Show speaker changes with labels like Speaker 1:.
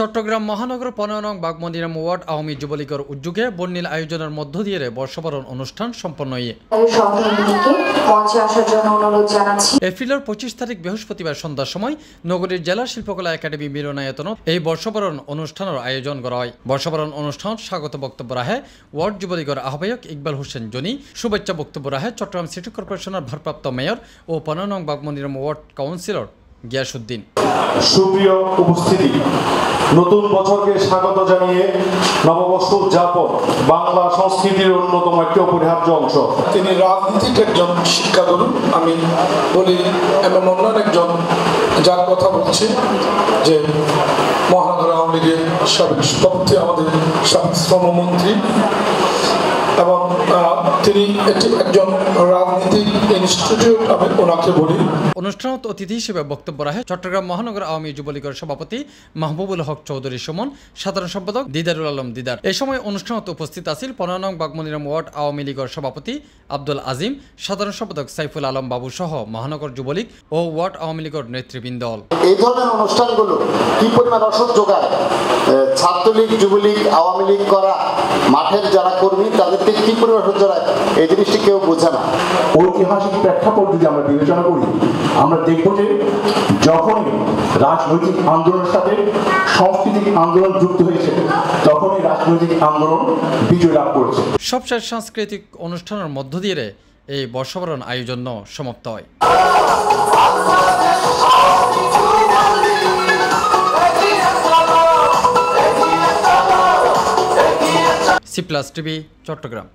Speaker 1: চট্টগ্রাম মহানগর 15 নং বাগমদিরাম ওয়ার্ড আওয়ামী যুবলীগের উদ্যোগে বর্ণিল আয়োজনের মধ্য দিয়ে বর্ষবরণ অনুষ্ঠান সম্পন্ন হয়ে এপ্রিলের 25 তারিখ বৃহস্পতিবার সন্ধ্যার সময় নগরীর জেলা শিল্পকলা একাডেমি মিলনায়তনত এই বর্ষবরণ অনুষ্ঠানের আয়োজন করা হয়। বর্ষবরণ অনুষ্ঠান স্বাগত বক্তব্য রাখে ওয়ার্ড যুবলীগের আহ্বায়ক ইকবাল হোসেন জনি, শুভেচ্ছা বক্তব্য রাখে চট্টগ্রাম সিটি কর্পোরেশনের ভারপ্রাপ্ত মেয়র ও 15 নং বাগমদিরাম ওয়ার্ড কাউন্সিলর গিয়াসউদ্দিন।
Speaker 2: সুপ্রিয় উপস্থিতি, নতুন বছরকে স্বাগত জানিয়ে নববর্ষ উদযাপন বাংলা সংস্কৃতির অন্যতম একটি অপরিহার্য অংশ।
Speaker 3: তিনি রাজনীতির একজন শিক্ষাগুরু, আমি বলি এমন অন্য একজন যার কথা বলছি যে মহানগর আওয়ামী লীগের সাবেক সভাপতি, আমাদের সাবেক শ্রমমন্ত্রী, এবং তিনি একজন রাজনীতিক ইনস্টিটিউট, আমি ওনাকে বলি।
Speaker 1: অনুষ্ঠানত অতিথি হিসেবে বক্তব্য রাখে চট্টগ্রাম মহানগর আওয়ামী যুবলীগের সভাপতি মাহবুবুল হক চৌধুরী সুমন, সাধারণ সম্পাদক দিদারুল আলম দিদার। এই সময় অনুষ্ঠানত উপস্থিত আছেন 15 নং বাগমদিরাম ওয়ার্ড আওয়ামী লীগের সভাপতি আব্দুল আজিম, সাধারণ সম্পাদক সাইফুল আলম বাবু সহ মহানগর যুবলীগ ও ওয়ার্ড আওয়ামী লীগের নেতৃবৃন্দ।
Speaker 4: এই ধরনের অনুষ্ঠানগুলো কি পরিমাণ রসদ যোগায়, ছাত্রলীগ, যুবলীগ, আওয়ামী লীগ করা মাঠের যারা কর্মী তাদেরকে কি পরিমাণ রসদ যোগায়, এই জিনিসটি কেউ বোঝে না।
Speaker 2: ঐতিহাসিক প্রেক্ষাপট যদি আমরা বিবেচনা করি, আমরা দেখব যে যখনই রাজনৈতিক আন্দোলনের সাথে সাংস্কৃতিক আন্দোলন যুক্ত হয়েছে তখনই রাজনৈতিক আন্দোলন বিজয় লাভ করেছে।
Speaker 1: সবশেষ সাংস্কৃতিক অনুষ্ঠানের মধ্য দিয়ে এই বর্ষবরণ আয়োজন সমাপ্ত হয়। C+ TV Chittagong.